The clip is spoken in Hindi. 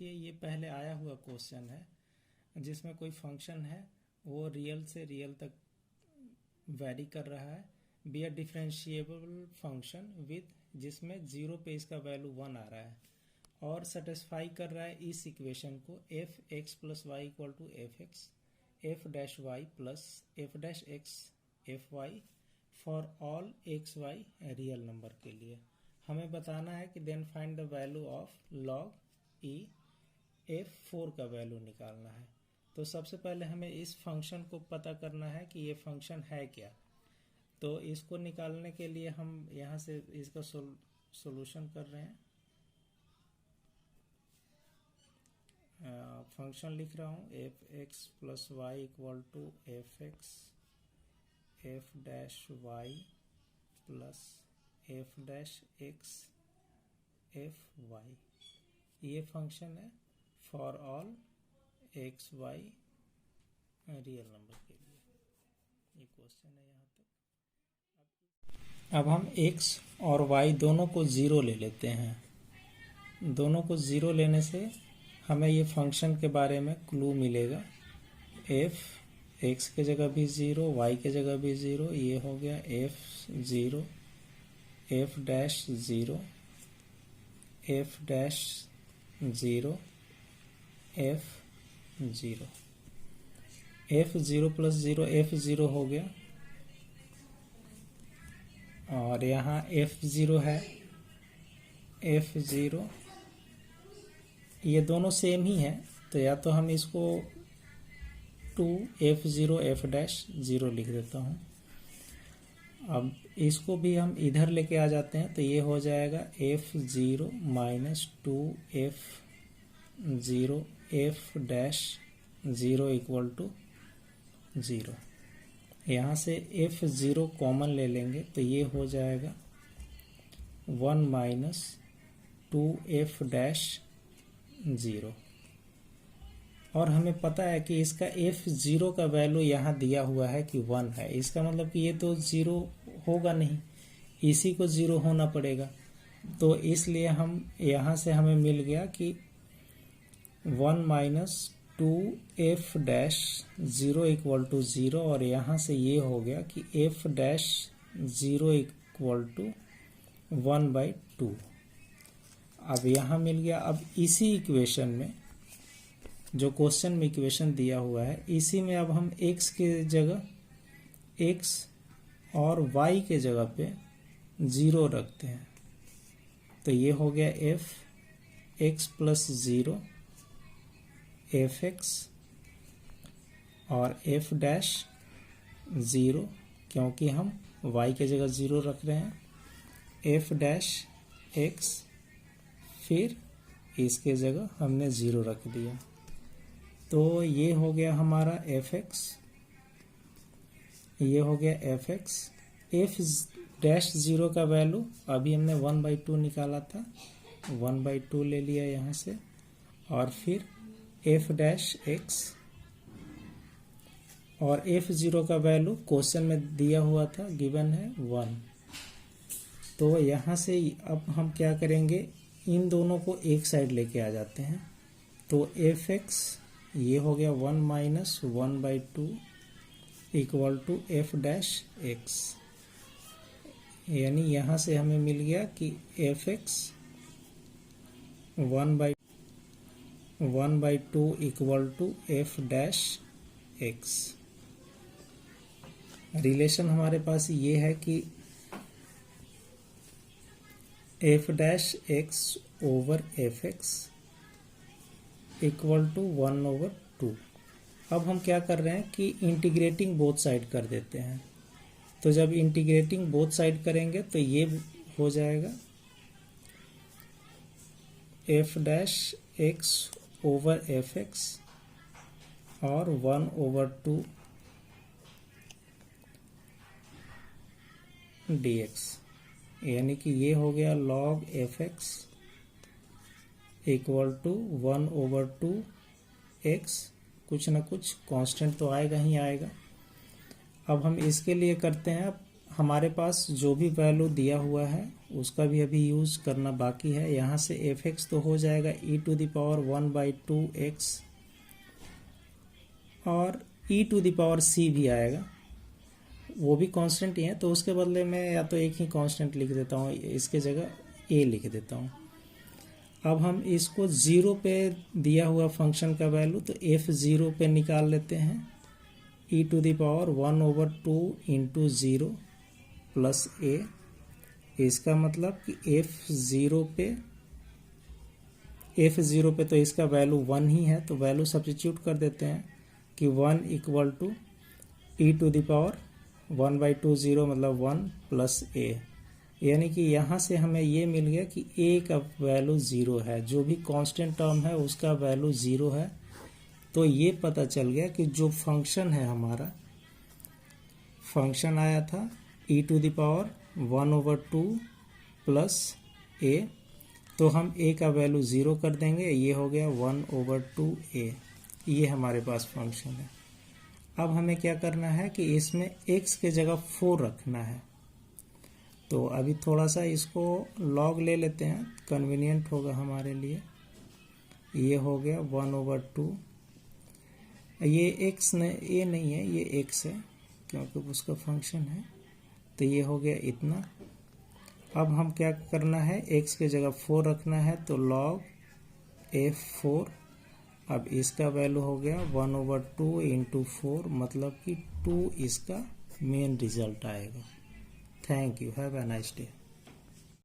देखिए ये पहले आया हुआ क्वेश्चन है जिसमें कोई फंक्शन है वो रियल से रियल तक वैरी कर रहा है, be a differentiable function with जिसमें 0 पे इसका वैल्यू 1 आ रहा है और सेटिस्फाई कर रहा है इस इक्वेशन को F X plus Y equal to F X F dash Y plus F dash X F Y for all X Y real number के लिए हमें बताना है कि then find the value of log E f4 का वैल्यू निकालना है। तो सबसे पहले हमें इस फंक्शन को पता करना है कि ये फंक्शन है क्या। तो इसको निकालने के लिए हम यहाँ से इसका सॉल्यूशन कर रहे हैं। फंक्शन लिख रहा हूँ F X plus Y equal to F X F dash Y plus F dash X F Y. ये फंक्शन है for all X Y real number के लिए। ये क्वेश्चन है यहाँ तक। अब हम x और y दोनों को 0 ले लेते हैं। दोनों को 0 लेने से हमें ये फंक्शन के बारे में क्लू मिलेगा। f x के जगह भी 0, y के जगह भी 0, ये हो गया f 0 f dash 0 f dash 0 f 0 f 0 plus 0 f 0 हो गया और यहाँ f 0 है f 0, ये दोनों सेम ही है तो या तो हम इसको 2 f 0 f डैश 0 लिख देता हूँ। अब इसको भी हम इधर लेके आ जाते हैं तो ये हो जाएगा f 0 minus 2 f 0 f dash 0 equal to 0। यहाँ से f 0 कॉमन ले लेंगे तो ये हो जाएगा 1 माइनस 2 f डैश 0 और हमें पता है कि इसका f 0 का वैल्यू यहाँ दिया हुआ है कि 1 है। इसका मतलब कि ये तो 0 होगा नहीं, इसी को 0 होना पड़ेगा। तो इसलिए हम यहाँ से हमें मिल गया कि 1 minus 2 f dash 0 equal to 0 और यहाँ से ये हो गया कि f डैश 0 इक्वल टू 1/2। अब यहाँ मिल गया। अब इसी इक्वेशन में जो क्वेश्चन में इक्वेशन दिया हुआ है इसी में अब हम x के जगह x और y के जगह पे 0 रखते हैं तो ये हो गया f x plus 0 F X और एफ डैश 0 क्योंकि हम y के जगह 0 रख रहे हैं एफ डैश एक्स फिर इसके जगह हमने 0 रख दिया तो ये हो गया हमारा एफ एक्स, ये हो गया एफ एक्स। एफ डैश 0 का वैल्यू अभी हमने 1/2 निकाला था, 1/2 ले लिया यहाँ से और फिर f डैश x और f0 का वैल्यू क्वेश्चन में दिया हुआ था, गिवन है 1। तो यहाँ से अब हम क्या करेंगे, इन दोनों को एक साइड लेके आ जाते हैं तो fx ये हो गया 1 minus 1/2 equal to f dash x, यानी यहाँ से हमें मिल गया कि fx 1/2 equal to f dash x। Relation हमारे पास ये है कि f dash x over F X equal to 1/2। अब हम क्या कर रहे हैं कि इंटीग्रेटिंग बोथ साइड कर देते हैं। तो जब इंटीग्रेटिंग बोथ साइड करेंगे तो ये हो जाएगा f dash x over F X और 1/2 dx, यानी कि ये हो गया log F X equal to 1/2 x। कुछ ना कुछ कांस्टेंट तो आएगा ही आएगा। अब हम इसके लिए करते हैं हमारे पास जो भी वैल्यू दिया हुआ है उसका भी अभी यूज करना बाकी है। यहाँ से एफ एक्स तो हो जाएगा e⁻1/2x और e⁻c भी आएगा, वो भी कांस्टेंट ही है। तो उसके बदले में या तो एक ही कांस्टेंट लिख देता हूँ, इसके जगह a लिख देता हूँ। अब हम इसको 0 पे दिया हुआ फंक्शन का वैल्यू तो f0 पे निकाल लेते हैं, e⁻1/2 इंटू 0 प्लस a। इसका मतलब कि f0 पे तो इसका वैल्यू 1 ही है, तो वैल्यू सब्स्टिट्यूट कर देते हैं कि 1 इक्वल टू e⁻1/2 मतलब 1 प्लस a। यानी कि यहाँ से हमें ये मिल गया कि a का वैल्यू 0 है, जो भी कांस्टेंट टर्म है उसका वैल्यू 0 है। तो ये पता चल गया कि जो फंक्शन है हमारा, फंक्शन आया था e⁻1/2 प्लस a, तो हम a का वैल्यू 0 कर देंगे, ये हो गया 1/2a। ये हमारे पास फंक्शन है। अब हमें क्या करना है कि इसमें x के जगह 4 रखना है। तो अभी थोड़ा सा इसको log ले लेते हैं, कन्वीनियंट होगा हमारे लिए। ये हो गया 1/2, ये x ये नहीं है, ये x है क्योंकि उसका फंक्शन है। तो ये हो गया इतना। अब हम क्या करना है, x के जगह 4 रखना है, तो log f4। अब इसका वैल्यू हो गया 1/2 इंटू 4, मतलब कि 2 इसका मेन रिजल्ट आएगा। Thank you, have a nice day.